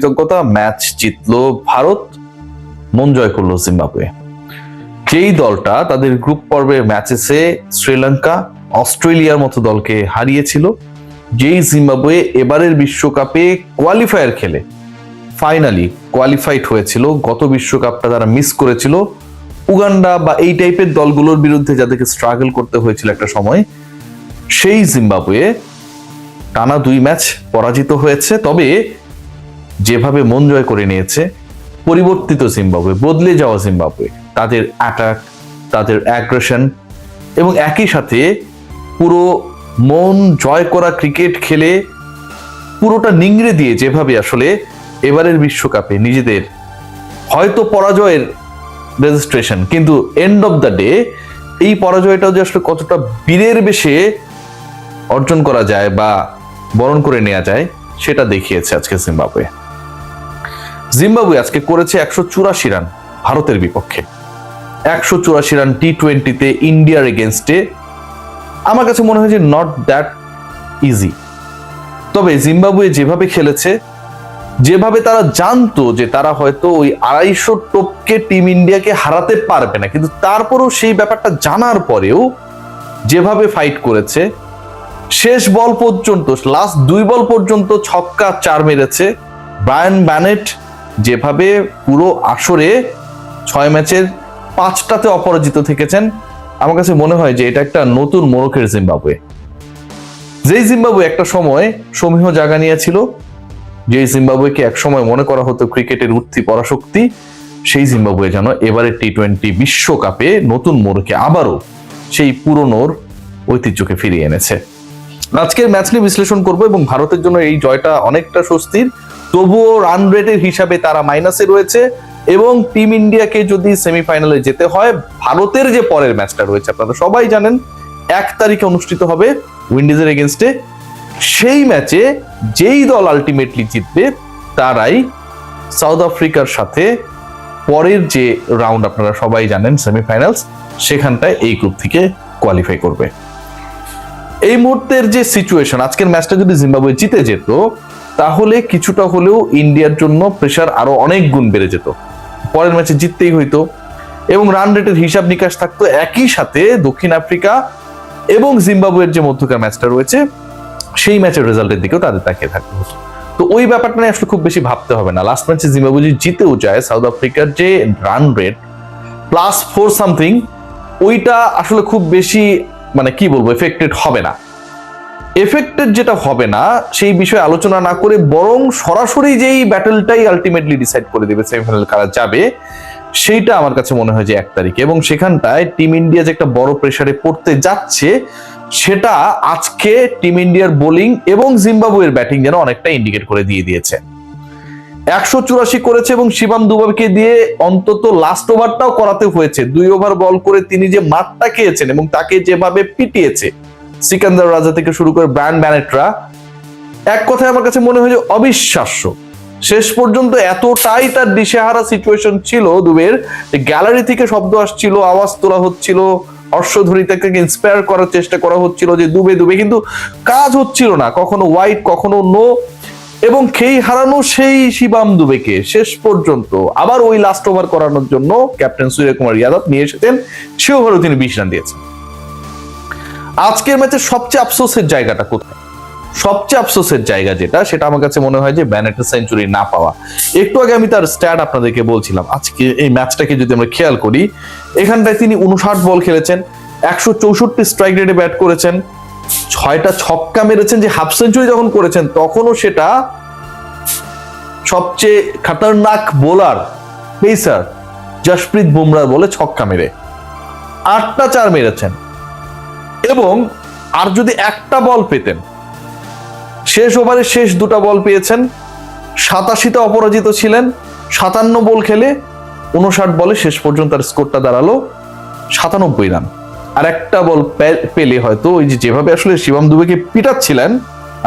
কৃতজ্ঞতা। ম্যাচ জিতলো ভারত, মন জয় করলো জিম্বাবুয়ে। যেই দলটা তাদের গ্রুপ পর্বের ম্যাচেসে শ্রীলঙ্কা, অস্ট্রেলিয়ার মতো দলকে হারিয়েছিল, যেই জিম্বাবুয়ে এবারের বিশ্বকাপে কোয়ালিফায়ার খেলে ফাইনালি কোয়ালিফাইড হয়েছিল, গত বিশ্বকাপটা তারা মিস করেছিল উগান্ডা বা এই টাইপের দলগুলোর বিরুদ্ধে যাদেরকে স্ট্রাগল করতে হয়েছিল একটা সময়, সেই জিম্বাবুয়ে টানা 2 ম্যাচ পরাজিত হয়েছে। তবে যেভাবে মন জয় করে নিয়েছে, পরিবর্তিত জিম্বাবুয়ে, বদলে যাওয়া জিম্বাবুয়ে, তাদের অ্যাটাক, তাদের অ্যাগ্রেশন এবং একই সাথে পুরো মন জয় করা ক্রিকেট খেলে পুরোটা নিংড়ে দিয়ে যেভাবে আসলে এবারের বিশ্বকাপে নিজেদের হয়তো পরাজয়ের রেজিস্ট্রেশন, কিন্তু এন্ড অফ দ্য ডে এই পরাজয়টাও যে আসলে কতটা বীরের বেশে অর্জন করা যায় বা বরণ করে নেওয়া যায় সেটা দেখিয়েছে আজকে জিম্বাবুয়ে। জিম্বাবুয়ে আজকে করেছে 184 রান ভারতের বিপক্ষে, 184 রান টি20তে ইন্ডিয়ার এগেনস্টে। আমার কাছে মনে হয় যে নট দ্যাট ইজি। তবে জিম্বাবুয়ে যেভাবে খেলেছে, যেভাবে তারা জানতো যে তারা হয়তো ওই 250 টপকে টিম ইন্ডিয়াকে হারাতে পারবে না, কিন্তু তারপরেও সেই ব্যাপারটা জানার পরেও যেভাবে ফাইট করেছে, শেষ বল পর্যন্ত, লাস্ট 2 বল পর্যন্ত ছক্কা 4 মেরেছে। ব্রায়ান ব্যানেট যেভাবে পুরো আসরে 6 ম্যাচের 5টাতে অপরাজিত থেকেছেন, আমার কাছে মনে হয় যে এটা একটা নতুন মোড়কের জিম্বাবুয়ে। যেই জিম্বাবুয়ে একটা সময় সমীহ জায়গা নিয়েছিল, যে জিম্বাবুয়েকে এক সময় মনে করা হতো ক্রিকেটের উঠতি পরাশক্তি, সেই জিম্বাবুয়ে যেন এবারে টি20 বিশ্বকাপে নতুন মোড়কে আবারও সেই পুরনোর ঐতিহ্যকে ফিরিয়ে এনেছে। আজকের ম্যাচ নিয়ে বিশ্লেষণ করব এবং ভারতের জন্য এই জয়টা অনেকটা স্বস্তির, তবুও রান রেটের হিসাবে তারা মাইনাসে রয়েছে এবং টিম ইন্ডিয়াকে যদি সেমিফাইনালে যেতে হয়, ভারতের যে পরের ম্যাচটা রয়েছে আপনারা সবাই জানেন 1 তারিখে অনুষ্ঠিত হবে উইন্ডিজের এগেনস্টে। সেই ম্যাচে যেই দল আলটিমেটলি জিতবে তারাই সাউথ আফ্রিকার সাথে পরের যে রাউন্ড আপনারা সবাই জানেন সেমিফাইনালস, সেখানটায় এই গ্রুপ থেকে কোয়ালিফাই করবে। এই মুহূর্তের যে সিচুয়েশন, আজকের ম্যাচটা যদি জিম্বাবুয়ে জিতে যেত তাহলে কিছুটা হলেও ইন্ডিয়ার জন্য প্রেসার আরো অনেক গুণ বেড়ে যেত, পরের ম্যাচে জিততেই হইতো এবং রান রেটের হিসাব নিকাশ থাকতো। একই সাথে দক্ষিণ আফ্রিকা এবং জিম্বাবুয়ের যে মধ্যকার ম্যাচটা রয়েছে সেই ম্যাচের রেজাল্টের দিকেও তাদের তাকিয়ে থাকতে হতো। তো ওই ব্যাপারটা নিয়ে আসলে খুব বেশি ভাবতে হবে না। লাস্ট ম্যাচে জিম্বাবুয়ে জিতেও যায়, সাউথ আফ্রিকার যে রান রেট +4 সামথিং, ওইটা আসলে খুব বেশি মানে কি বলবো এফেক্টেড হবে না। এফেক্টেড যেটা হবে না সেই বিষয়ে আলোচনা না করে বরং সরাসরি যেই ব্যাটলটাই আলটিমেটলি ডিসাইড করে দেবে সেমিফাইনাল কারা যাবে, সেইটা আমার কাছে মনে হয় যে 1 তারিখে। এবং সেখানটায় টিম ইন্ডিয়া যে একটা বড় প্রেসারে পড়তে যাচ্ছে সেটা আজকে টিম ইন্ডিয়ার বোলিং এবং জিম্বাবুয়ের ব্যাটিং যেন অনেকটা ইন্ডিকেট করে দিয়েছে। 184 করেছে এবং শিবাম দুবেকে দিয়ে অন্তত লাস্ট ওভারটাও করাতে হয়েছে। 2 ওভার বল করে তিনি যে মাঠটা খেয়েছেন এবং তাকে যেভাবে পিটিয়েছে সিকান্দার রাজা থেকে শুরু করে ব্রায়ান ব্যানেটরা, এক কথায় আমার কাছে মনে হয় যে অবিশ্বাস্য। শেষ পর্যন্ত এতটাই তার দিশেহারা সিচুয়েশন ছিল দুবের, গ্যালারি থেকে শব্দ আসছিল, আওয়াজ তোলা হচ্ছিল, হর্ষধ্বনিটাকে ইন্সপায়ার করার চেষ্টা করা হচ্ছিল যে দুবে, কিন্তু কাজ হচ্ছিল না, কখনো ওয়াইড কখনো নো। এবং খেই হারানো সেই শিবাম দুবেকে শেষ পর্যন্ত আবার ওই লাস্ট ওভার করানোর জন্য ক্যাপ্টেন সূর্যকুমার যাদব নিয়ে এসেছেন, সে ওভারও তিনি 20 রান দিয়েছেন। আজকের ম্যাচের সবচেয়ে আফসোসের জায়গাটা কোথায়? সবচেয়ে আফসোসের জায়গা যেটা, সেটা আমার কাছে মনে হয় যে ব্যানেটের সেঞ্চুরি না পাওয়া। একটু আগে আমি তার স্ট্যাট আপনাদেরকে বলছিলাম। আজকে এই ম্যাচটাকে যদি আমরা খেয়াল করি, এখানটায় তিনি 59 বল খেলেছেন, 164 স্ট্রাইক রেটে ব্যাট করেছেন, 6টা ছক্কা মেরেছেন। যে হাফ সেঞ্চুরি যখন করেছেন তখনও সেটা সবচেয়ে খতরনাক বোলার পেসার জশপ্রীত বুমরা বলে ছক্কা মেরে 8টা 4 মেরেছেন। এবং আর যদি একটা বল পেতেন, শেষ ওভারে শেষ 2টা বল পেয়েছেন, 87তে অপরাজিত ছিলেন, 57 বল খেলে 59 বলে শেষ পর্যন্ত তার স্কোরটা দাঁড়ালো 97 রান। আর একটা বল পেলে হয়তো ওই যেভাবে আসলে শিবাম দুবেকে পিটাচ্ছিলেন,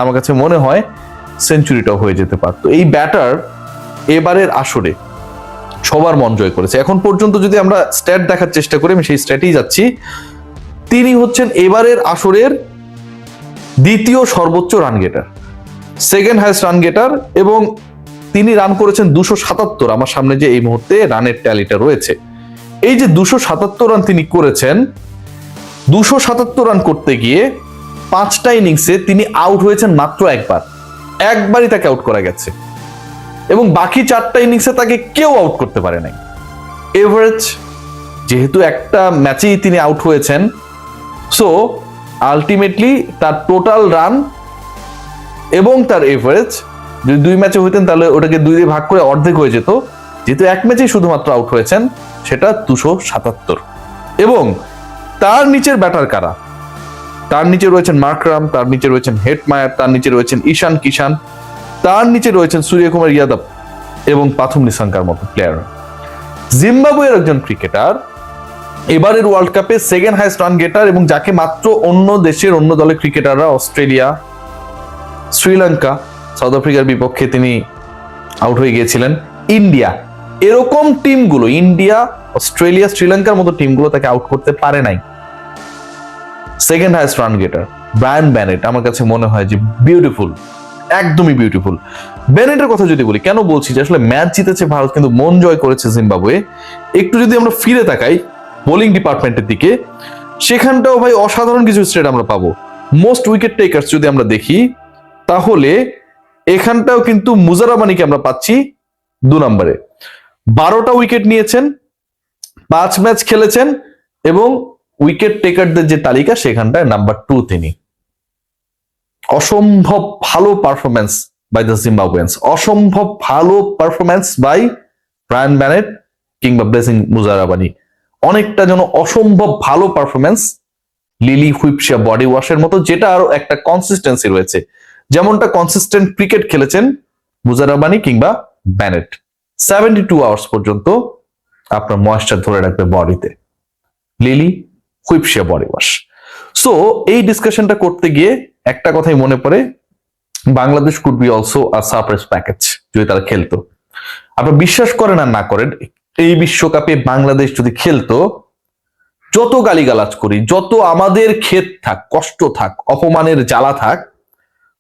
আমার কাছে মনে হয় সেঞ্চুরিটাও হয়ে যেতে পারতো। এই ব্যাটার এবারের আসরে সবার মন জয় করেছে। এখন পর্যন্ত যদি আমরা স্ট্যাট দেখার চেষ্টা করি, আমি সেই স্ট্যাটেই যাচ্ছি, তিনি হচ্ছেন এবারের আসরের 2য় সর্বোচ্চ রান গেটার, 2nd হাইয়েস্ট রান গেটার এবং তিনি রান করেছেন 277। আমার সামনে যে এই মুহূর্তে রানের ট্যালিটা রয়েছে, এই যে 277 রান তিনি করেছেন, 277 রান করতে গিয়ে 5টা ইনিংসে তিনি আউট হয়েছেন মাত্র একবারই তাকে আউট করা গেছে, এবং বাকি 4টা ইনিংসে তাকে কেউ আউট করতে পারে নাই। এভারেজ যেহেতু একটা ম্যাচেই তিনি আউট হয়েছেন, সো আলটিমেটলি তার টোটাল রান এবং তার এভারেজ যদি 2 ম্যাচে হইতেন তাহলে ওটাকে 2 দিয়ে ভাগ করে অর্ধেক হয়ে যেত। যেহেতু এক ম্যাচেই শুধুমাত্র আউট হয়েছেন, সেটা 277। এবং তার নিচের ব্যাটার কারা? তার নিচে রয়েছেন মার্করাম, তার নিচে রয়েছেন হেটমায়ার, তার নিচে রয়েছেন ঈশান কিষান, তার নিচে রয়েছেন সূর্যকুমার যাদব এবং পাথুম নিসাঙ্কার মতো প্লেয়ার। জিম্বাবুয়ের একজন ক্রিকেটার, এবারের ওয়ার্ল্ড কাপে সেকেন্ড হাইয়েস্ট রান গেটার, এবং যাকে মাত্র অন্য দেশের অন্য দলের ক্রিকেটাররা, অস্ট্রেলিয়া, শ্রীলঙ্কা, সাউথ আফ্রিকার বিপক্ষে তিনি আউট হয়ে গিয়েছিলেন। ইন্ডিয়া, এরকম টিমগুলো, ইন্ডিয়া, অস্ট্রেলিয়া, শ্রীলঙ্কার মতো টিমগুলো তাকে আউট করতে পারে নাই। Second highest run getter Brian Bennett আমার কাছে মনে হয় যে বিউটিফুল, একদমই বিউটিফুল। ব্যানেটের কথা যদি বলি, কেন বলছি যে আসলে ম্যাচ জিতেছে ভারত কিন্তু মন জয় করেছে জিম্বাবুয়ে। একটু যদি আমরা ফিরে তাকাই বোলিং ডিপার্টমেন্টের দিকে, সেখানটাও ভাই অসাধারণ কিছু স্টেট আমরা পাবো। মোস্ট উইকেট টেকার্স যদি আমরা দেখি, তাহলে এখানটাও কিন্তু মুজার রহমানিকে আমরা পাচ্ছি 2 নম্বরে। 12টা উইকেট নিয়েছেন, 5 ম্যাচ খেলেছেন, এবং উইকেট টেকারদের যে তালিকা সেখানটায় নাম্বার 2 তিনি। অসম্ভব ভালো পারফরমেন্স বাই দ্য জিম্বাবুয়েন্স, অসম্ভব ভালো পারফরমেন্স বাই ব্রায়ান ব্যানেট কিংবা ব্লেসিং মুজারাবানি। অনেকটা যেন অসম্ভব ভালো পারফরমেন্স লিলি হুইপশিয়া বডি ওয়াশের মতো, যেটা আরো একটা কনসিস্টেন্সি রয়েছে। যেমনটা কনসিস্টেন্ট ক্রিকেট খেলেছেন মুজারাবানি কিংবা ব্যানেট, 72 আওয়ার্স পর্যন্ত আপনার ময়েশ্চার ধরে রাখবে বডিতে। লিলি হুইপশিয়া বডি ওয়াশ। সো এই ডিসকাশনটা করতে গিয়ে একটা কথাই মনে পড়ে, Bangladesh could be also a surprise package যদি তারা খেলতো। আপনারা বিশ্বাস করেন আর না করেন, এই বিশ্বকাপে বাংলাদেশ যদি খেলতো, যত গালিগালাজ করি, যত আমাদের ক্ষেত থাক, কষ্ট থাক, অপমানের জ্বালা থাক,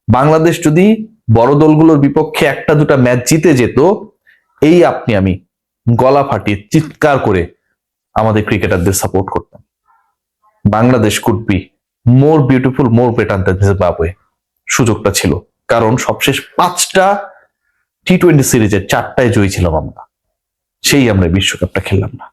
বাংলাদেশ যদি বড় দলগুলোর বিপক্ষে 1-2টা ম্যাচ জিতে যেত, এই আপনি আমি গলা ফাটিয়ে চিৎকার করে আমাদের ক্রিকেটারদের সাপোর্ট করতাম। Bangladesh could be more beautiful, more better than Zimbabwe. সুযোগটা ছিল, কারণ সবশেষ 5টা টি-20 সিরিজের 4টায় জয়ী ছিলাম আমরা, সেই আমরা বিশ্বকাপটা খেললাম না।